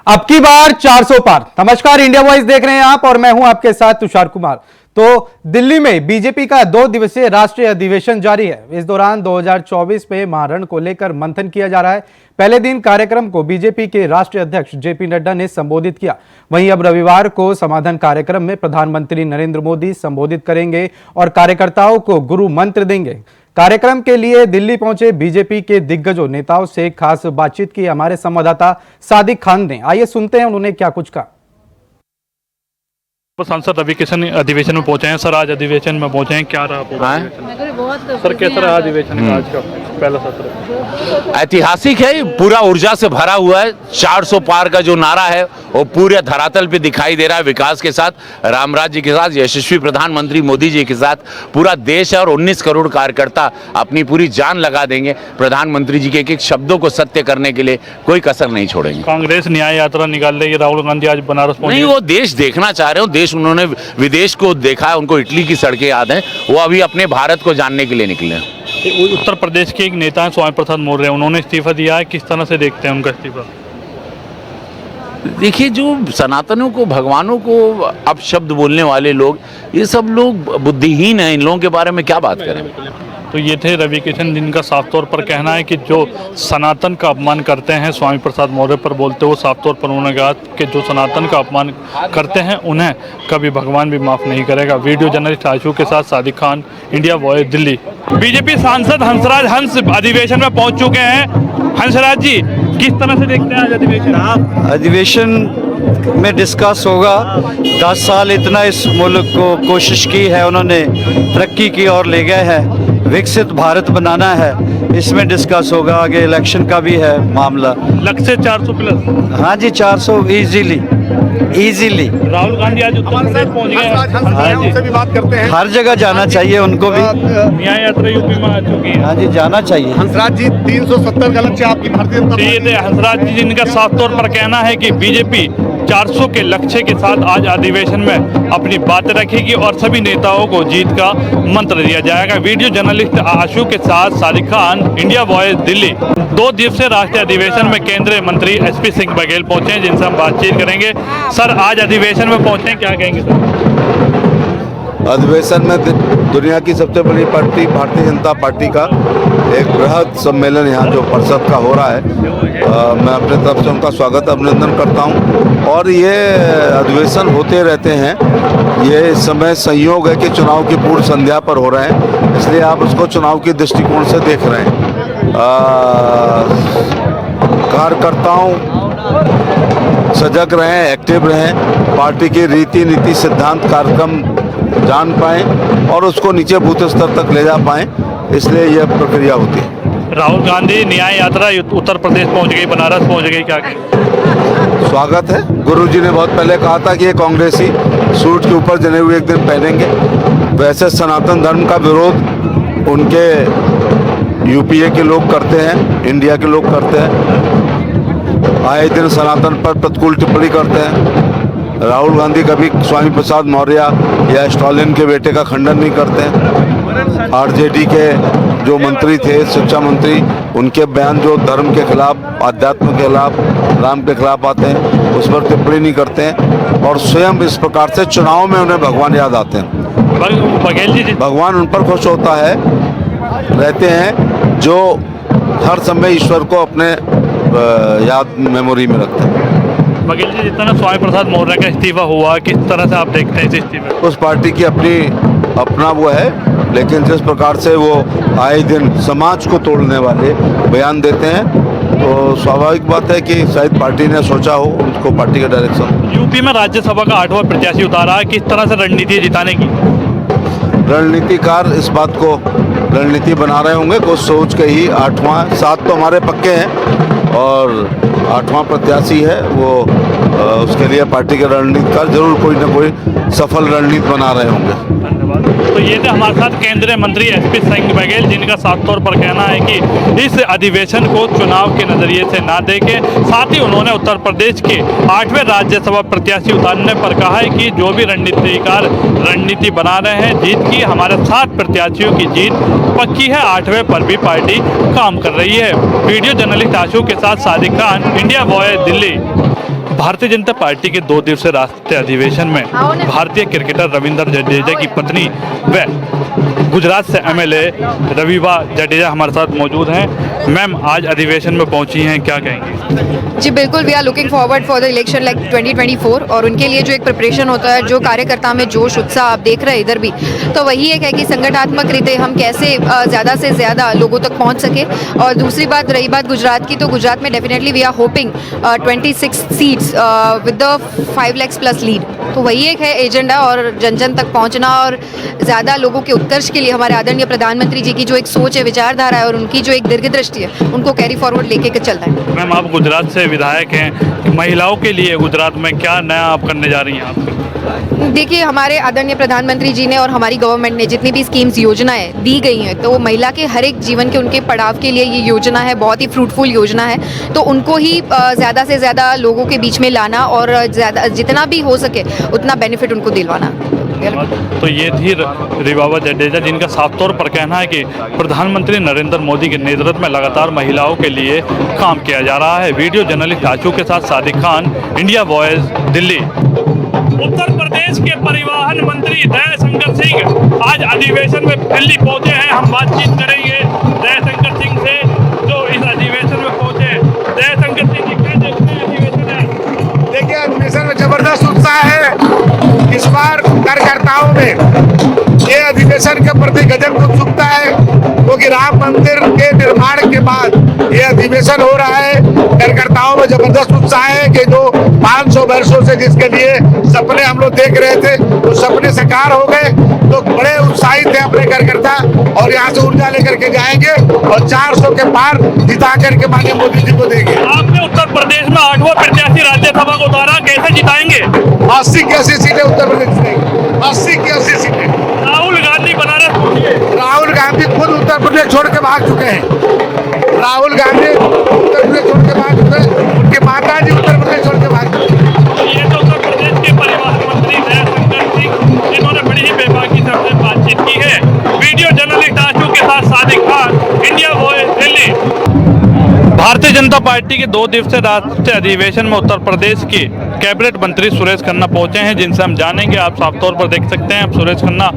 अब की बार 400 पार। नमस्कार, इंडिया वॉइस देख रहे हैं आप और मैं हूं आपके साथ तुषार कुमार। तो दिल्ली में बीजेपी का 2 दिवसीय राष्ट्रीय अधिवेशन जारी है। इस दौरान 2024 में महारण को लेकर मंथन किया जा रहा है। पहले दिन कार्यक्रम को बीजेपी के राष्ट्रीय अध्यक्ष जेपी नड्डा ने संबोधित किया। वहीं अब रविवार को समाधान कार्यक्रम में प्रधानमंत्री नरेंद्र मोदी संबोधित करेंगे और कार्यकर्ताओं को गुरु मंत्र देंगे। कार्यक्रम के लिए दिल्ली पहुंचे बीजेपी के दिग्गजों नेताओं से खास बातचीत की हमारे संवाददाता सादिक खान ने। आइए सुनते हैं उन्होंने क्या कुछ कहा। सांसद रवि किशन अधिवेशन में पहुंचे हैं। सर, आज अधिवेशन में पहुंचे हैं, क्या रहा पूरा? सर, कैसा रहा अधिवेशन का आज का पहला सत्र? ऐतिहासिक है, पूरा ऊर्जा से भरा हुआ है। 400 पार का जो नारा है वो पूरे धरातल पे दिखाई दे रहा है। विकास के साथ, राम राज्य के साथ, यशस्वी प्रधानमंत्री मोदी जी के साथ पूरा देश और 19 करोड़ कार्यकर्ता अपनी पूरी जान लगा देंगे। प्रधानमंत्री जी के एक एक शब्दों को सत्य करने के लिए कोई कसर नहीं छोड़ेंगे। कांग्रेस न्याय यात्रा निकाल रही है, राहुल गांधी आज बनारस पहुंचे। नहीं, वो देश देखना चाह रहे हो। देश उन्होंने विदेश को देखा है, उनको इटली की सड़कें याद हैं। वो अभी अपने भारत को जानने के लिए निकले हैं। उत्तर प्रदेश के एक नेता हैं स्वामी प्रसाद मौर्य, उन्होंने इस्तीफा दिया है। किस तरह से देखते हैं उनका इस्तीफा? देखिए, जो सनातनों को, भगवानों को अपशब्द बोलने वाले लोग, ये सब लोग बुद्धिहीन हैं। इन लोगों के बारे में क्या बात करें। तो ये थे रवि किशन, जिनका साफ तौर पर कहना है कि जो सनातन का अपमान करते हैं, स्वामी प्रसाद मौर्य पर बोलते हुए साफ तौर पर उन्होंने कहा कि जो सनातन का अपमान करते हैं उन्हें कभी भगवान भी माफ़ नहीं करेगा। वीडियो जर्नलिस्ट आशु के साथ Sadiq Khan, India voice, Delhi. BJP सांसद हंसराज हंस अधिवेशन में पहुंच चुके हैं। हंसराज जी, किस तरह से देखते हैं आज अधिवेशन? अधिवेशन में डिस्कस होगा। 10 साल इतना इस मुल्क को कोशिश की है, उन्होंने तरक्की की और ले गए हैं। विकसित भारत बनाना है, इसमें डिस्कस होगा। आगे इलेक्शन का भी है मामला। लक्ष्य 400 प्लस। हाँ जी, 400 इजीली। राहुल गांधी आज उत्तर प्रदेश पहुंच गए, उनसे भी बात करते हैं। हर जगह जाना चाहिए उनको भी। न्याय यात्रा यूपी में आ चुकी है। हाँ जी, जाना चाहिए। हंसराज जी, 370 का लक्ष्य आपकी भारतीय जनता पार्टी। हंसराज जी, जिनका साफ तौर पर कहना है कि बीजेपी 400 के लक्ष्य के साथ आज अधिवेशन में अपनी बात रखेगी और सभी नेताओं को जीत का मंत्र दिया जाएगा। वीडियो जर्नलिस्ट आशु के साथ सादिक खान, इंडिया वॉइस, दिल्ली। 2 दिवसीय राष्ट्रीय अधिवेशन में केंद्रीय मंत्री एसपी सिंह बघेल पहुंचे हैं, जिनसे हम बातचीत करेंगे। सर, आज अधिवेशन में पहुंचे, क्या कहेंगे सर? अधिवेशन में दुनिया की सबसे बड़ी पार्टी भारतीय जनता पार्टी का एक बृहद सम्मेलन यहाँ जो परिषद का हो रहा है, मैं अपने तरफ से उनका स्वागत अभिनंदन करता हूँ। और ये अधिवेशन होते रहते हैं। ये इस समय संयोग है कि चुनाव की पूर्व संध्या पर हो रहे हैं, इसलिए आप उसको चुनाव के दृष्टिकोण से देख रहे हैं। कार्यकर्ताओं सजग रहें, एक्टिव रहें, पार्टी के रीति नीति सिद्धांत कार्यक्रम जान पाएं और उसको नीचे बूथ स्तर तक ले जा पाएं, इसलिए यह प्रक्रिया होती है। राहुल गांधी न्याय यात्रा उत्तर प्रदेश पहुंच गई, बनारस पहुंच गई, क्या कहें? स्वागत है। गुरुजी ने बहुत पहले कहा था कि ये कांग्रेसी सूट के ऊपर जनेऊ एक दिन पहनेंगे। वैसे सनातन धर्म का विरोध उनके यूपीए के लोग करते हैं, इंडिया के लोग करते हैं, आए दिन सनातन पर प्रतिकूल टिप्पणी करते हैं। राहुल गांधी कभी स्वामी प्रसाद मौर्य या स्टालिन के बेटे का खंडन नहीं करते हैं। आरजेडी के जो मंत्री थे, शिक्षा मंत्री, उनके बयान जो धर्म के खिलाफ, आध्यात्म के खिलाफ, राम के खिलाफ आते हैं, उस पर टिप्पणी नहीं करते हैं। और स्वयं इस प्रकार से चुनाव में उन्हें भगवान याद आते हैं। बघेल जी, भगवान उन पर खुश होता है, रहते हैं जो हर समय ईश्वर को अपने याद मेमोरी में रखते हैं। बघेल जी, जितना स्वामी प्रसाद मौर्य का इस्तीफा हुआ, किस तरह से आप देखते हैं इस इस्तीफे? उस पार्टी की अपना वो है, लेकिन जिस प्रकार से वो आए दिन समाज को तोड़ने वाले बयान देते हैं, तो स्वाभाविक बात है कि शायद पार्टी ने सोचा हो उनको पार्टी का डायरेक्शन। यूपी में राज्यसभा का 8वां प्रत्याशी उतारा है, किस तरह से रणनीति जिताने की? रणनीतिकार इस बात को रणनीति बना रहे होंगे, कुछ सोच के ही 8वां, 7 तो हमारे पक्के हैं और 8वां प्रत्याशी है वो। उसके लिए पार्टी के रणनीतिकार जरूर कोई ना कोई सफल रणनीति बना रहे होंगे। धन्यवाद। तो ये थे हमारे साथ केंद्रीय मंत्री एसपी सिंह बघेल, जिनका साफ तौर पर कहना है कि इस अधिवेशन को चुनाव के नजरिए से ना देखें। साथ ही उन्होंने उत्तर प्रदेश के 8वें राज्यसभा प्रत्याशी उतारने पर कहा है कि जो भी रणनीतिकार रणनीति बना रहे हैं जीत की, हमारे 7 प्रत्याशियों की जीत पक्की है। 8वें पर भी पार्टी काम कर रही है। वीडियो जर्नलिस्ट आशु के साथ Sadiq Khan, India voice, Delhi. Bharatiya Janata party के 2 दिवसीय राष्ट्रीय अधिवेशन में भारतीय क्रिकेटर रविंद्र जडेजा की पत्नी व गुजरात से एमएलए रविवा जडेजा हमारे साथ मौजूद हैं। मैम, आज अधिवेशन में पहुंची हैं, क्या कहेंगे? जी बिल्कुल, we are looking forward for the election like 2024 और उनके लिए जो एक प्रिपरेशन होता है, जो कार्यकर्ता में जोश उत्साह आप देख रहे हैं इधर भी, तो वही एक है कि संगठनात्मक रीते हम कैसे ज़्यादा से ज़्यादा लोगों तक पहुंच सके। और दूसरी बात, रही बात गुजरात की, तो गुजरात में definitely we are hoping 26 seats with the 5 lakhs plus lead. तो वही एक है एजेंडा, और जन जन तक पहुंचना और ज़्यादा लोगों के उत्कर्ष के लिए हमारे आदरणीय प्रधानमंत्री जी की जो एक सोच है, विचारधारा है और उनकी जो एक दीर्घदृष्टि है, उनको कैरी फॉरवर्ड लेके चलना है। मैम, आप गुजरात से विधायक हैं, महिलाओं के लिए गुजरात में क्या नया आप करने जा रही हैं आप? देखिए, हमारे आदरणीय प्रधानमंत्री जी ने और हमारी गवर्नमेंट ने जितनी भी स्कीम्स योजनाएं दी गई हैं, तो वो महिला के हर एक जीवन के उनके पड़ाव के लिए ये योजना है, बहुत ही फ्रूटफुल योजना है। तो उनको ही ज़्यादा से ज़्यादा लोगों के बीच में लाना और ज़्यादा जितना भी हो सके उतना बेनिफिट उनको दिलवाना। तो ये थी रिवावा जडेजा, जिनका साफ तौर पर कहना है कि प्रधानमंत्री नरेंद्र मोदी के नेतृत्व में लगातार महिलाओं के लिए काम किया जा रहा है। वीडियो जर्नलिस्ट आशू के साथ सादिक खान, इंडिया वॉइस, दिल्ली। उत्तर प्रदेश के परिवहन मंत्री दयाशंकर सिंह आज अधिवेशन में दिल्ली पहुंचे हैं। हम बातचीत करेंगे दयाशंकर सिंह से, जो इस अधिवेशन में पहुंचे। दयाशंकर सिंह जी, क्या देखते हैं अधिवेशन है? देखिए, अधिवेशन में जबरदस्त उत्साह है इस बार कार्यकर्ताओं में। ये अधिवेशन के प्रति गजब उत्सुकता है, क्योंकि राम मंदिर के निर्माण के बाद ये अधिवेशन हो रहा है। कार्यकर्ताओं में जबरदस्त उत्साह है कि जो 500 वर्षों से जिसके लिए सपने हम लोग देख रहे थे, वो सपने साकार हो गए। तो बड़े उत्साहित थे अपने कार्यकर्ता, और यहाँ से ऊर्जा लेकर के जाएंगे और 400 के पार जिता करके माननीय मोदी जी को देंगे। आपने उत्तर प्रदेश में 8वां प्रत्याशी राज्यसभा को उतारा, कैसे जिताएंगे? 80 की 80 सीटें उत्तर प्रदेश जीतेंगे, 80 की 80 सीटें। राहुल गांधी बनारस पहुंचे। राहुल गांधी खुद उत्तर प्रदेश छोड़ के भाग चुके हैं। राहुल गांधी उत्तर प्रदेश छोड़ के भाग चुके हैं, उनकी माता जी उत्तर प्रदेश छोड़ के भाग चुके हैं। ये तो उत्तर प्रदेश के परिवहन मंत्री दयाशंकर सिंह, जिन्होंने बड़ी ही बेबाकी से हमसे बातचीत की है। वीडियो जर्नलिस्ट आशू के साथ Sadiq Khan, India voice, Delhi. Bharatiya Janata party के 2 दिवसीय राष्ट्रीय अधिवेशन में उत्तर प्रदेश के कैबिनेट मंत्री सुरेश खन्ना पहुंचे हैं, जिनसे हम जानेंगे। आप साफ तौर पर देख सकते हैं, अब सुरेश खन्ना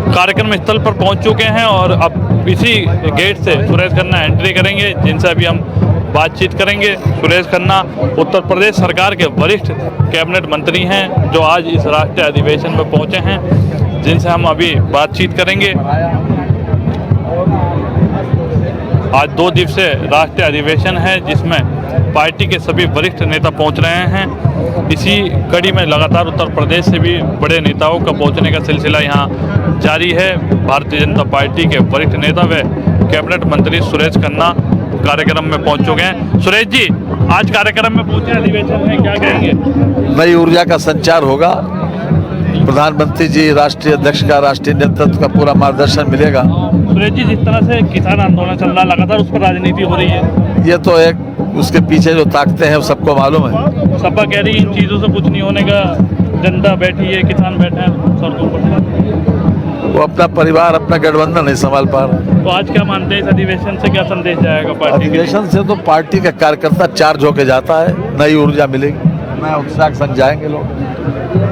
कार्यक्रम स्थल पर पहुंच चुके हैं और अब इसी गेट से सुरेश खन्ना एंट्री करेंगे, जिनसे अभी हम बातचीत करेंगे। सुरेश खन्ना उत्तर प्रदेश सरकार के वरिष्ठ कैबिनेट मंत्री हैं, जो आज इस राष्ट्रीय अधिवेशन में पहुंचे हैं, जिनसे हम अभी बातचीत करेंगे। आज 2 दिवसीय राष्ट्रीय अधिवेशन है, जिसमें पार्टी के सभी वरिष्ठ नेता पहुंच रहे हैं। इसी कड़ी में लगातार उत्तर प्रदेश से भी बड़े नेताओं का पहुंचने का सिलसिला यहां जारी है। भारतीय जनता पार्टी के वरिष्ठ नेता व कैबिनेट मंत्री सुरेश खन्ना कार्यक्रम में पहुंच चुके हैं। सुरेश जी, आज कार्यक्रम में पहुंचे, अधिवेशन में क्या कहेंगे? नई ऊर्जा का संचार होगा। प्रधानमंत्री जी, राष्ट्रीय अध्यक्ष का, राष्ट्रीय नेतृत्व का पूरा मार्गदर्शन मिलेगा। सुरेश जी, जिस तरह से किसान आंदोलन चल रहा है, लगातार उस पर राजनीति हो रही है, ये तो एक उसके पीछे जो ताकतें हैं वो सबको मालूम है। सपा कह रही है इन चीज़ों से कुछ नहीं होने का, जनता बैठी है, किसान बैठे हैं सड़कों पर। वो अपना परिवार, अपना गठबंधन नहीं संभाल पा रहा। तो आज क्या मानते हैं, इस अधिवेशन से क्या संदेश जाएगा पार्टी के? अधिवेशन से तो पार्टी का कार्यकर्ता चार्ज होके जाता है, नई ऊर्जा मिलेगी, नया उत्साह के साथ जाएंगे लोग।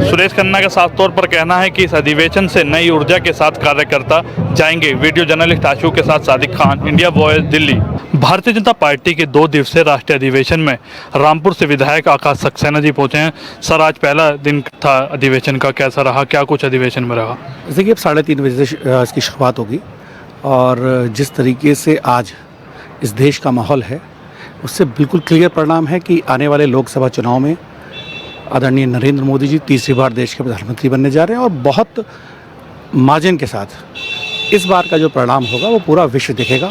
सुरेश खन्ना का साफ तौर पर कहना है कि इस अधिवेशन से नई ऊर्जा के साथ कार्यकर्ता जाएंगे। वीडियो जर्नलिस्ट आशू के साथ Sadiq Khan, India voice, Delhi. Bharatiya Janata party के 2 दिवसीय राष्ट्रीय अधिवेशन में रामपुर से विधायक आकाश सक्सेना जी पहुंचे हैं। सर, आज पहला दिन था अधिवेशन का, कैसा रहा, क्या कुछ अधिवेशन में रहा? जैसे कि अब 3:30 बजे से इसकी शुरुआत होगी, और जिस तरीके से आज इस देश का माहौल है, उससे बिल्कुल क्लियर परिणाम है कि आने वाले लोकसभा चुनाव में आदरणीय नरेंद्र मोदी जी तीसरी बार देश के प्रधानमंत्री बनने जा रहे हैं, और बहुत मार्जिन के साथ इस बार का जो परिणाम होगा वो पूरा विश्व देखेगा,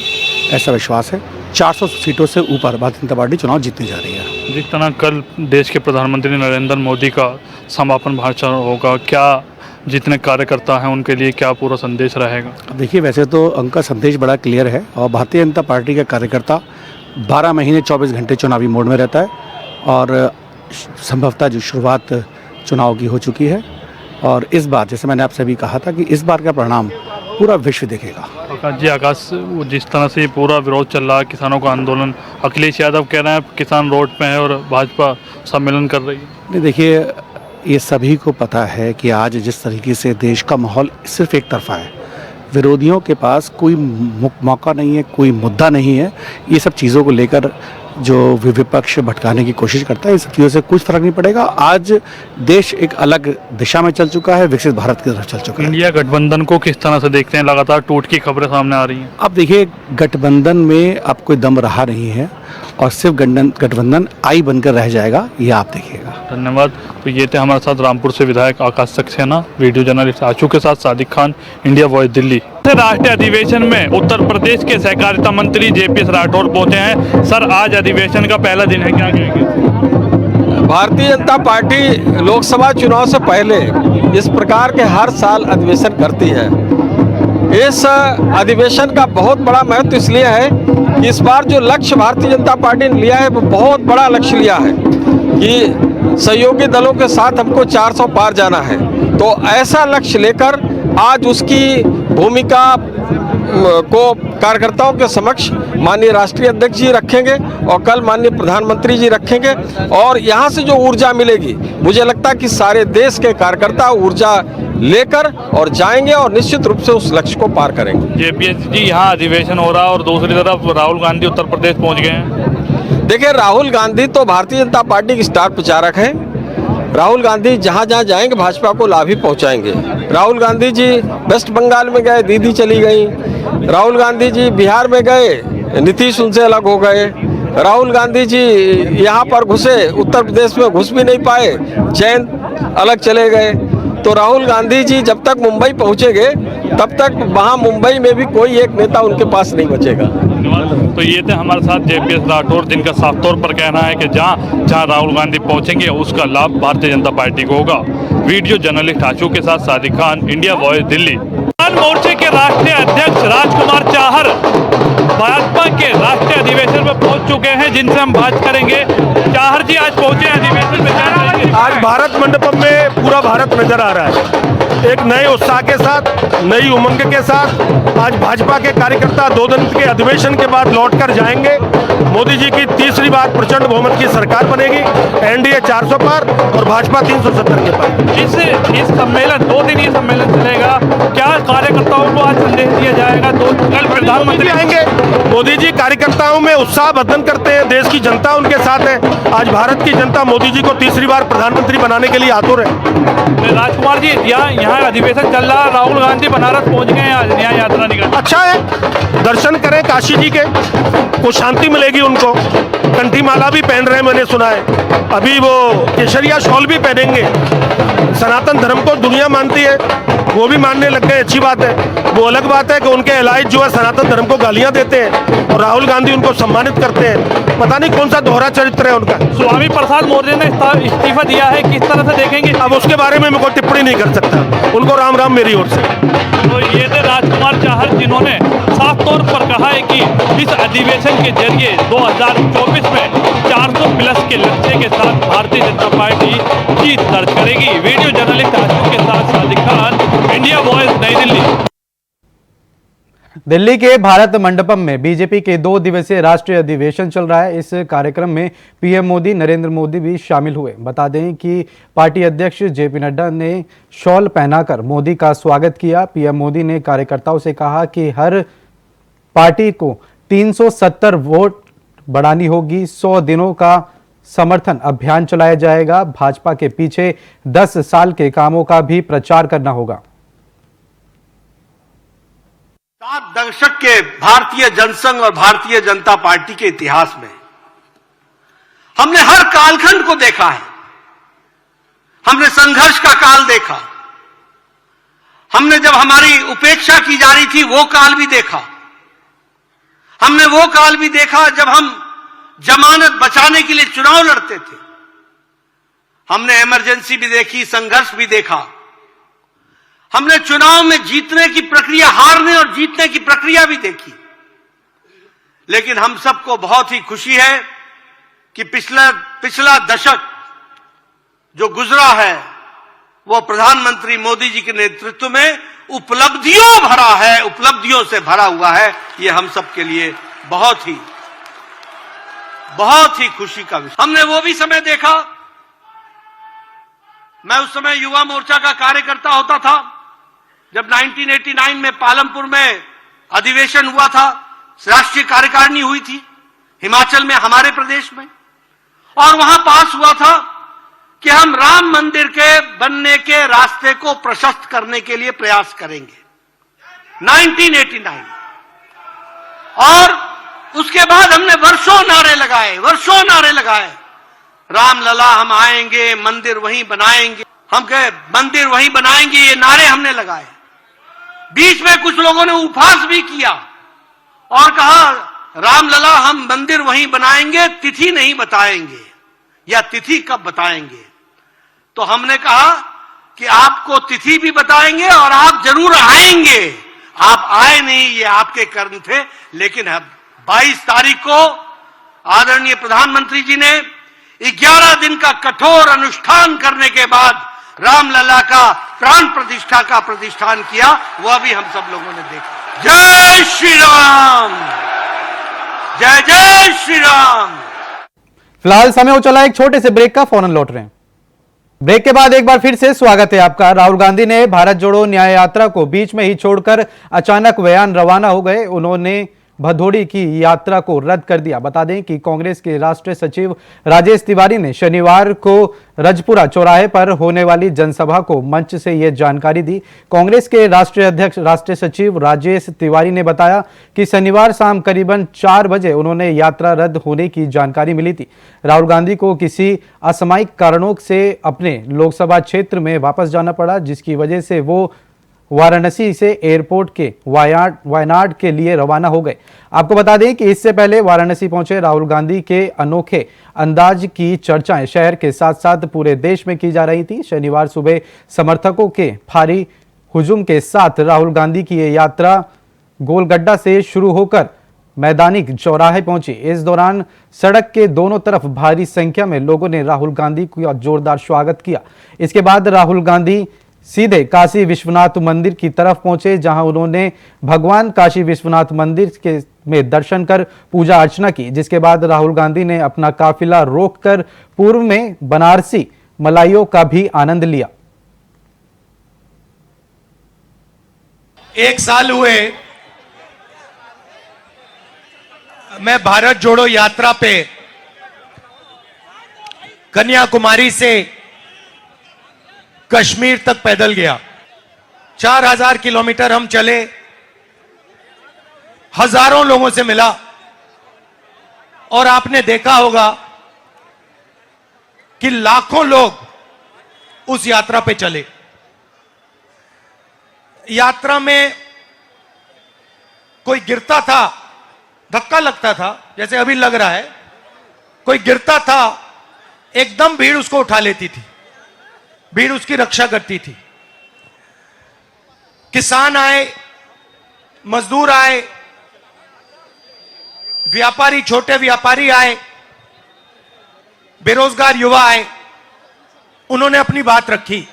ऐसा विश्वास है। 400 सीटों से ऊपर भारतीय जनता पार्टी चुनाव जीतने जा रही है। जिस तरह कल देश के प्रधानमंत्री नरेंद्र मोदी का समापन भाषण होगा, क्या जितने कार्यकर्ता हैं उनके लिए क्या पूरा संदेश रहेगा? अब देखिए, वैसे तो उनका संदेश बड़ा क्लियर है, और भारतीय जनता पार्टी का कार्यकर्ता 12 महीने 24 घंटे चुनावी मोड में रहता है, और संभवतः जो शुरुआत चुनाव की हो चुकी है, और इस बार, जैसे मैंने आपसे भी कहा था, कि इस बार का परिणाम पूरा विश्व देखेगा। आकाश जी, जिस तरह से पूरा विरोध चल रहा है, किसानों का आंदोलन अखिलेश यादव कह रहे हैं किसान रोड पे है और भाजपा सम्मेलन कर रही है। नहीं, देखिए, ये सभी को पता है कि आज जिस तरीके से देश का माहौल सिर्फ एक तरफा है, विरोधियों के पास कोई मौका नहीं है, कोई मुद्दा नहीं है। ये सब चीज़ों को लेकर जो विपक्ष भटकाने की कोशिश करता है, इस चीज़ों से कुछ फर्क नहीं पड़ेगा। आज देश एक अलग दिशा में चल चुका है, विकसित भारत की तरफ चल चुका है। इंडिया गठबंधन को किस तरह से देखते हैं? लगातार टूट की खबरें सामने आ रही हैं। अब देखिए, गठबंधन में अब कोई दम रहा नहीं है और सिर्फ गठबंधन आई बनकर रह जाएगा, ये आप देखिएगा। धन्यवाद। तो ये थे हमारे साथ रामपुर से विधायक आकाश सक्सेना, वीडियो जर्नलिस्ट आशू के साथ सादिक खान, इंडिया वॉइस दिल्ली। राष्ट्रीय अधिवेशन में उत्तर प्रदेश के सहकारिता मंत्री जेपी राठौर पहुंचे हैं। सर, आज अधिवेशन का पहला दिन है, क्या कहेंगे? भारतीय जनता पार्टी लोकसभा चुनाव से पहले इस प्रकार के हर साल अधिवेशन करती है। इस अधिवेशन का बहुत बड़ा महत्व इसलिए है कि इस बार जो लक्ष्य भारतीय जनता पार्टी ने लिया है वो बहुत बड़ा लक्ष्य लिया है कि सहयोगी दलों के साथ हमको 400 पार जाना है। तो ऐसा लक्ष्य लेकर आज उसकी भूमिका को कार्यकर्ताओं के समक्ष माननीय राष्ट्रीय अध्यक्ष जी रखेंगे और कल माननीय प्रधानमंत्री जी रखेंगे। और यहाँ से जो ऊर्जा मिलेगी, मुझे लगता है कि सारे देश के कार्यकर्ता ऊर्जा लेकर और जाएंगे और निश्चित रूप से उस लक्ष्य को पार करेंगे। जेपीएस जी, यहाँ अधिवेशन हो रहा है और दूसरी तरफ राहुल गांधी उत्तर प्रदेश पहुँच गए हैं। देखिए, राहुल गांधी तो भारतीय जनता पार्टी के स्टार प्रचारक हैं। राहुल गांधी जहाँ जहाँ जाएंगे भाजपा को लाभ ही पहुँचाएंगे। राहुल गांधी जी वेस्ट बंगाल में गए, दीदी चली गई। राहुल गांधी जी बिहार में गए, नीतीश उनसे अलग हो गए। राहुल गांधी जी यहाँ पर घुसे, उत्तर प्रदेश में घुस भी नहीं पाए, जैन अलग चले गए। तो राहुल गांधी जी जब तक मुंबई पहुँचेंगे तब तक वहाँ मुंबई में भी कोई एक नेता उनके पास नहीं बचेगा। तो ये थे हमारे साथ जेपीएस राठौर, जिनका साफ तौर पर कहना है कि जहाँ जहाँ राहुल गांधी पहुंचेंगे उसका लाभ भारतीय जनता पार्टी को होगा। वीडियो जर्नलिस्ट आशू के साथ सादिक खान, इंडिया वॉइस दिल्ली। किसान मोर्चे के राष्ट्रीय अध्यक्ष राजकुमार चाहर भाजपा के राष्ट्रीय अधिवेशन में पहुंच चुके हैं, जिनसे हम बात करेंगे। चाहर जी, आज पहुंचे अधिवेशन में। आज भारत मंडपम में पूरा भारत नजर आ रहा है, एक नए उत्साह के साथ, नई उमंग के साथ। आज भाजपा के कार्यकर्ता 2 दिन के अधिवेशन के बाद लौटकर जाएंगे। मोदी जी की तीसरी बार प्रचंड बहुमत की सरकार बनेगी, एनडीए 400 पार और भाजपा 370 के पार। इस सम्मेलन 2 दिन ये सम्मेलन चलेगा, क्या कार्यकर्ताओं को आज संदेश दिया जाएगा? तो कल प्रधानमंत्री आएंगे। मोदी जी कार्यकर्ताओं में उत्साह वर्धन करते हैं, देश की जनता उनके साथ है। आज भारत की जनता मोदी जी को तीसरी बार प्रधानमंत्री बनाने के लिए आतुर है। राजकुमार जी, यहाँ अधिवेशन चल रहा है, राहुल गांधी बनारस पहुंच गए हैं, आज न्याय यात्रा निकल। अच्छा है, दर्शन करें काशी जी के, कुछ शांति मिलेगी उनको। कंठी माला भी पहन रहे हैं, मैंने सुना है। अभी वो केसरिया शॉल भी पहनेंगे। सनातन धर्म को दुनिया मानती है, वो भी मानने लग गए, अच्छी बात है। वो अलग बात है कि उनके एलाइज जो है सनातन धर्म को गालियां देते हैं और राहुल गांधी उनको सम्मानित करते हैं। पता नहीं कौन सा दोहरा चरित्र है उनका। स्वामी प्रसाद मौर्य ने इस्तीफा दिया है, किस तरह से देखेंगे? अब उसके बारे में मैं कोई टिप्पणी नहीं कर सकता। उनको राम राम मेरी ओर से। तो ये थे राजकुमार चाहर, जिन्होंने साफ तौर पर कहा है कि इस अधिवेशन के जरिए 2024 में 400 प्लस के लक्ष्य के साथ भारतीय जनता पार्टी जीत दर्ज करेगी। वीडियो जर्नलिस्ट आशू के साथ सादिक खान, इंडिया वॉइस नई दिल्ली। दिल्ली के भारत मंडपम में बीजेपी के 2 दिवसीय राष्ट्रीय अधिवेशन चल रहा है। इस कार्यक्रम में पीएम मोदी, नरेंद्र मोदी भी शामिल हुए। बता दें कि पार्टी अध्यक्ष जेपी नड्डा ने शॉल पहनाकर मोदी का स्वागत किया। पीएम मोदी ने कार्यकर्ताओं से कहा कि हर पार्टी को 370 वोट बढ़ानी होगी। 100 दिनों का समर्थन अभियान चलाया जाएगा। भाजपा के पीछे 10 साल के कामों का भी प्रचार करना होगा। 7 दशक के भारतीय जनसंघ और भारतीय जनता पार्टी के इतिहास में हमने हर कालखंड को देखा है। हमने संघर्ष का काल देखा, हमने जब हमारी उपेक्षा की जा रही थी वो काल भी देखा, हमने वो काल भी देखा जब हम जमानत बचाने के लिए चुनाव लड़ते थे। हमने इमरजेंसी भी देखी, संघर्ष भी देखा। हमने चुनाव में जीतने की प्रक्रिया, हारने और जीतने की प्रक्रिया भी देखी। लेकिन हम सबको बहुत ही खुशी है कि पिछला दशक जो गुजरा है वो प्रधानमंत्री मोदी जी के नेतृत्व में उपलब्धियों भरा है, उपलब्धियों से भरा हुआ है। ये हम सब के लिए बहुत ही बहुत ही खुशी का विषय। हमने वो भी समय देखा, मैं उस समय युवा मोर्चा का कार्यकर्ता होता था, जब 1989 में पालमपुर में अधिवेशन हुआ था, राष्ट्रीय कार्यकारिणी हुई थी हिमाचल में, हमारे प्रदेश में, और वहां पास हुआ था कि हम राम मंदिर के बनने के रास्ते को प्रशस्त करने के लिए प्रयास करेंगे, 1989। और उसके बाद हमने वर्षों नारे लगाए, रामलला हम आएंगे, मंदिर वहीं बनाएंगे, हम कहे मंदिर वहीं बनाएंगे, ये नारे हमने लगाए। बीच में कुछ लोगों ने उपहास भी किया और कहा रामलला हम मंदिर वहीं बनाएंगे, तिथि नहीं बताएंगे, या तिथि कब बताएंगे। तो हमने कहा कि आपको तिथि भी बताएंगे और आप जरूर आएंगे। आप आए नहीं, ये आपके कर्म थे, लेकिन अब 22 तारीख को आदरणीय प्रधानमंत्री जी ने 11 दिन का कठोर अनुष्ठान करने के बाद रामलला का प्राण प्रतिष्ठा का प्रतिष्ठान किया, वह भी हम सब लोगों ने देखा। जय श्री राम, जय जय श्री राम। फिलहाल समय हो चला एक छोटे से ब्रेक का, फौरन लौट रहे हैं। ब्रेक के बाद एक बार फिर से स्वागत है आपका। राहुल गांधी ने भारत जोड़ो न्याय यात्रा को बीच में ही छोड़कर अचानक बयान रवाना हो गए। उन्होंने भदोड़ी की यात्रा को रद्द कर दिया। बता दें कि कांग्रेस के राष्ट्रीय सचिव राजेश तिवारी ने शनिवार को रजपुरा चौराहे पर होने वाली जनसभा को मंच से यह जानकारी दी। कांग्रेस के राष्ट्रीय अध्यक्ष राष्ट्रीय सचिव राजेश तिवारी ने बताया कि शनिवार शाम करीबन 4 बजे उन्होंने यात्रा रद्द होने की जानकारी मिली थी। राहुल गांधी को किसी असामयिक कारणों से अपने लोकसभा क्षेत्र में वापस जाना पड़ा, जिसकी वजह से वो वाराणसी से एयरपोर्ट के वायनाड के लिए रवाना हो गए। आपको बता दें कि इससे पहले वाराणसी पहुंचे राहुल गांधी के अनोखे अंदाज की चर्चाएं शहर के साथ साथ पूरे देश में की जा रही थी। शनिवार सुबह समर्थकों के भारी हुजूम के साथ राहुल गांधी की ये यात्रा गोलगड्डा से शुरू होकर मैदानी चौराहे पहुंची। इस दौरान सड़क के दोनों तरफ भारी संख्या में लोगों ने राहुल गांधी का जोरदार स्वागत किया। इसके बाद राहुल गांधी सीधे काशी विश्वनाथ मंदिर की तरफ पहुंचे, जहां उन्होंने भगवान काशी विश्वनाथ मंदिर के में दर्शन कर पूजा अर्चना की। जिसके बाद राहुल गांधी ने अपना काफिला रोककर पूर्व में बनारसी मलाइयों का भी आनंद लिया। 1 साल हुए मैं भारत जोड़ो यात्रा पे कन्याकुमारी से कश्मीर तक पैदल गया। 4000 किलोमीटर हम चले, हजारों लोगों से मिला, और आपने देखा होगा कि लाखों लोग उस यात्रा पे चले। यात्रा में कोई गिरता था, धक्का लगता था, जैसे अभी लग रहा है, कोई गिरता था, एकदम भीड़ उसको उठा लेती थी, भीड़ उसकी रक्षा करती थी। किसान आए, मजदूर आए, व्यापारी, छोटे व्यापारी आए, बेरोजगार युवा आए, उन्होंने अपनी बात रखी।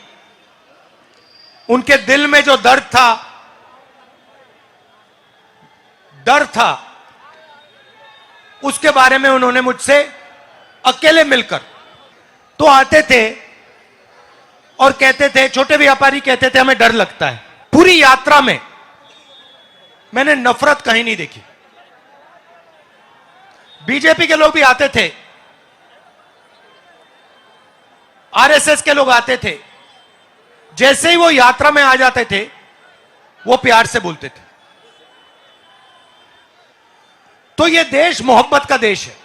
उनके दिल में जो दर्द था, उसके बारे में उन्होंने मुझसे अकेले मिलकर तो आते थे और कहते थे, छोटे व्यापारी कहते थे हमें डर लगता है। पूरी यात्रा में मैंने नफरत कहीं नहीं देखी। बीजेपी के लोग भी आते थे, आरएसएस के लोग आते थे, जैसे ही वो यात्रा में आ जाते थे वो प्यार से बोलते थे। तो ये देश मोहब्बत का देश है,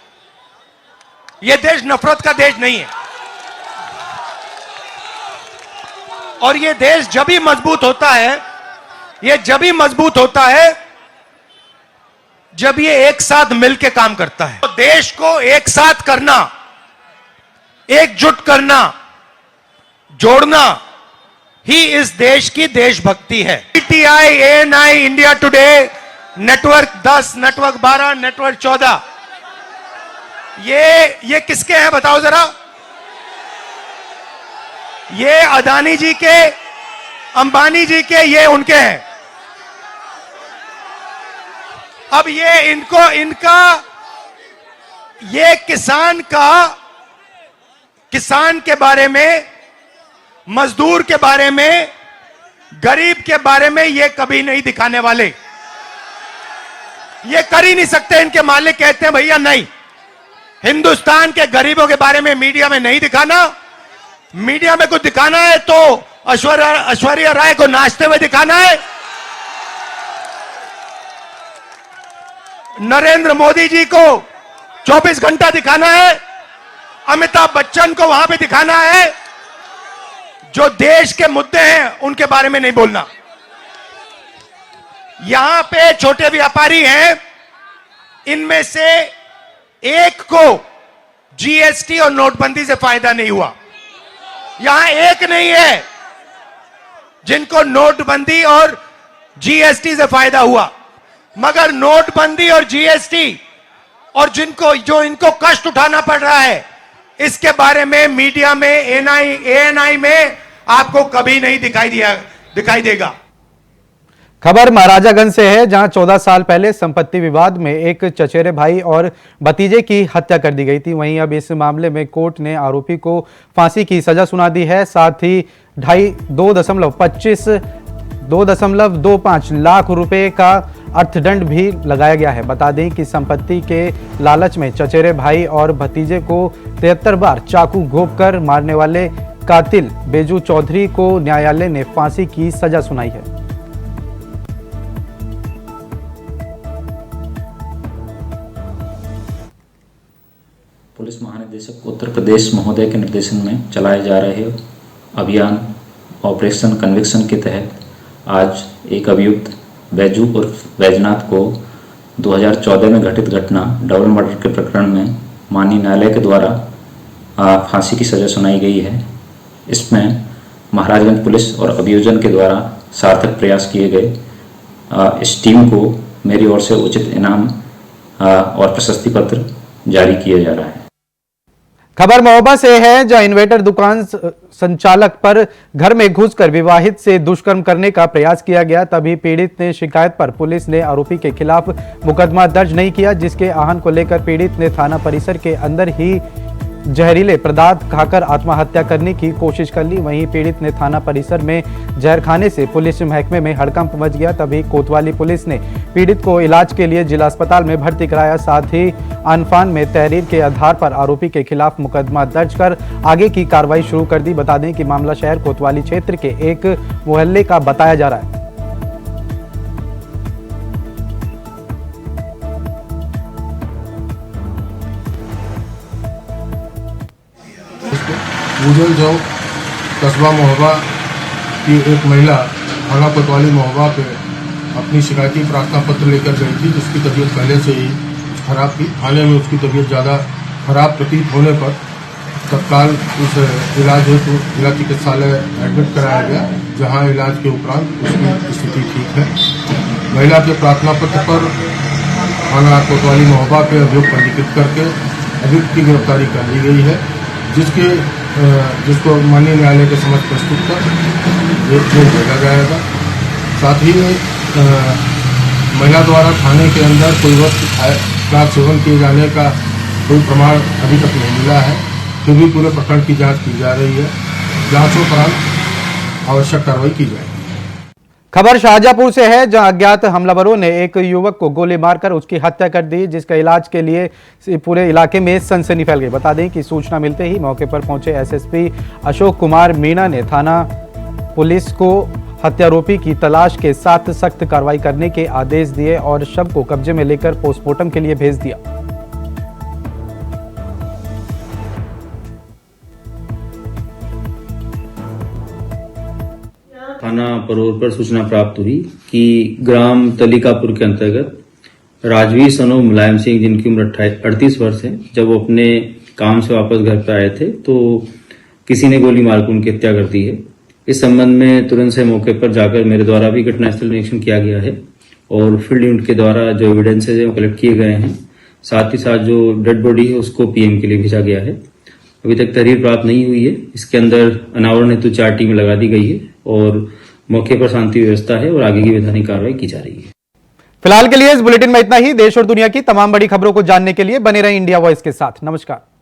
ये देश नफरत का देश नहीं है। और ये देश जब भी मजबूत होता है, ये जब भी मजबूत होता है जब ये एक साथ मिलकर काम करता है। तो देश को एक साथ करना, एकजुट करना, जोड़ना ही इस देश की देशभक्ति है। PTI, ANI, India today, network 10, network 12, network 14, ये किसके हैं बताओ जरा? ये अदानी जी के, अंबानी जी के, ये उनके हैं। अब ये ये किसान के बारे में, मजदूर के बारे में, गरीब के बारे में ये कभी नहीं दिखाने वाले। ये कर ही नहीं सकते। इनके मालिक कहते हैं भैया नहीं, हिंदुस्तान के गरीबों के बारे में मीडिया में नहीं दिखाना। मीडिया में कुछ दिखाना है तो ऐश्वर्या राय को नाचते हुए दिखाना है, नरेंद्र मोदी जी को 24 घंटा दिखाना है, अमिताभ बच्चन को वहां पे दिखाना है। जो देश के मुद्दे हैं उनके बारे में नहीं बोलना। यहां पे छोटे व्यापारी हैं, इनमें से एक को जीएसटी और नोटबंदी से फायदा नहीं हुआ। यहां एक नहीं है जिनको नोटबंदी और जीएसटी से फायदा हुआ, मगर नोटबंदी और जीएसटी और जो इनको कष्ट उठाना पड़ रहा है, इसके बारे में मीडिया में, एएनआई में आपको कभी नहीं दिखाई देगा। खबर महाराजागंज से है, जहां 14 साल पहले संपत्ति विवाद में एक चचेरे भाई और भतीजे की हत्या कर दी गई थी। वहीं अब इस मामले में कोर्ट ने आरोपी को फांसी की सजा सुना दी है। साथ ही 2.25 लाख रुपए का अर्थदंड भी लगाया गया है। बता दें कि संपत्ति के लालच में चचेरे भाई और भतीजे को 73 बार चाकू घोंपकर मारने वाले कातिल बेजू चौधरी को न्यायालय ने फांसी की सजा सुनाई है। पुलिस महानिदेशक उत्तर प्रदेश महोदय के निर्देशन में चलाए जा रहे अभियान ऑपरेशन कन्विक्शन के तहत आज एक अभियुक्त बैजू उर्फ बैजनाथ को 2014 में घटित घटना डबल मर्डर के प्रकरण में माननीय न्यायालय के द्वारा फांसी की सजा सुनाई गई है। इसमें महाराजगंज पुलिस और अभियोजन के द्वारा सार्थक प्रयास किए गए। इस टीम को मेरी ओर से उचित इनाम और प्रशस्ति पत्र जारी किया जा रहा है। खबर महोबा से है, जहां इन्वेटर दुकान संचालक पर घर में घुसकर विवाहित से दुष्कर्म करने का प्रयास किया गया। तभी पीड़ित ने शिकायत पर पुलिस ने आरोपी के खिलाफ मुकदमा दर्ज नहीं किया, जिसके आहन को लेकर पीड़ित ने थाना परिसर के अंदर ही जहरीले पदार्थ खाकर आत्महत्या करने की कोशिश कर ली। वहीं पीड़ित ने थाना परिसर में जहर खाने से पुलिस महकमे में हड़कंप मच गया। तभी कोतवाली पुलिस ने पीड़ित को इलाज के लिए जिला अस्पताल में भर्ती कराया। साथ ही अनफान में तहरीर के आधार पर आरोपी के खिलाफ मुकदमा दर्ज कर आगे की कार्रवाई शुरू कर दी। बता दें कि मामला शहर कोतवाली क्षेत्र के एक मोहल्ले का बताया जा रहा है। भूजल चौक कस्बा महोबा की एक महिला थाना कोतवाली महोबा पे अपनी शिकायती प्रार्थना पत्र लेकर गई थी, जिसकी तबीयत पहले से ही खराब थी। थाने में उसकी तबीयत ज़्यादा खराब प्रतीत होने पर तत्काल उस इलाज हेतु जिला चिकित्सालय एडमिट कराया गया, जहां इलाज के उपरांत उसकी स्थिति ठीक है। महिला के प्रार्थना पत्र पर थाना कोतवाली महोबा पे अभियोग पंजीकृत करके अभियुक्त की गिरफ्तारी कर ली गई है, जिसको माननीय न्यायालय के समक्ष प्रस्तुत कर जेल भेजा जाएगा। साथ ही महिला द्वारा थाने के अंदर कोई वस्तु का सेवन किए जाने का कोई प्रमाण अभी तक नहीं मिला है, फिर भी पूरे प्रकरण की जांच की जा रही है। जांचोपरांत आवश्यक कार्रवाई की जाएगी। खबर शाहजहांपुर से है, जहां अज्ञात हमलावरों ने एक युवक को गोली मारकर उसकी हत्या कर दी, जिसका इलाज के लिए पूरे इलाके में सनसनी फैल गई। बता दें कि सूचना मिलते ही मौके पर पहुंचे एसएसपी अशोक कुमार मीणा ने थाना पुलिस को हत्यारोपी की तलाश के साथ सख्त कार्रवाई करने के आदेश दिए और शव को कब्जे में लेकर पोस्टमार्टम के लिए भेज दिया। थाना परोर पर सूचना प्राप्त हुई कि ग्राम तलिकापुर के अंतर्गत राजवीर सनो मुलायम सिंह, जिनकी उम्र 38 वर्ष है, जब वो अपने काम से वापस घर पर आए थे तो किसी ने गोली मारकर उनकी हत्या कर दी है। इस संबंध में तुरंत से मौके पर जाकर मेरे द्वारा भी घटनास्थल निरीक्षण किया गया है और फील्ड यूनिट के द्वारा जो एविडेंसेज है वो कलेक्ट किए गए हैं। साथ ही साथ जो डेड बॉडी है उसको पीएम के लिए भेजा गया है। अभी तक तहरीर प्राप्त नहीं हुई है। इसके अंदर अनावरण हेतु 4 टीमें लगा दी गई है और मौके पर शांति व्यवस्था है और आगे की वैधानिक कार्रवाई की जा रही है। फिलहाल के लिए इस बुलेटिन में इतना ही। देश और दुनिया की तमाम बड़ी खबरों को जानने के लिए बने रहें इंडिया वॉइस के साथ। नमस्कार।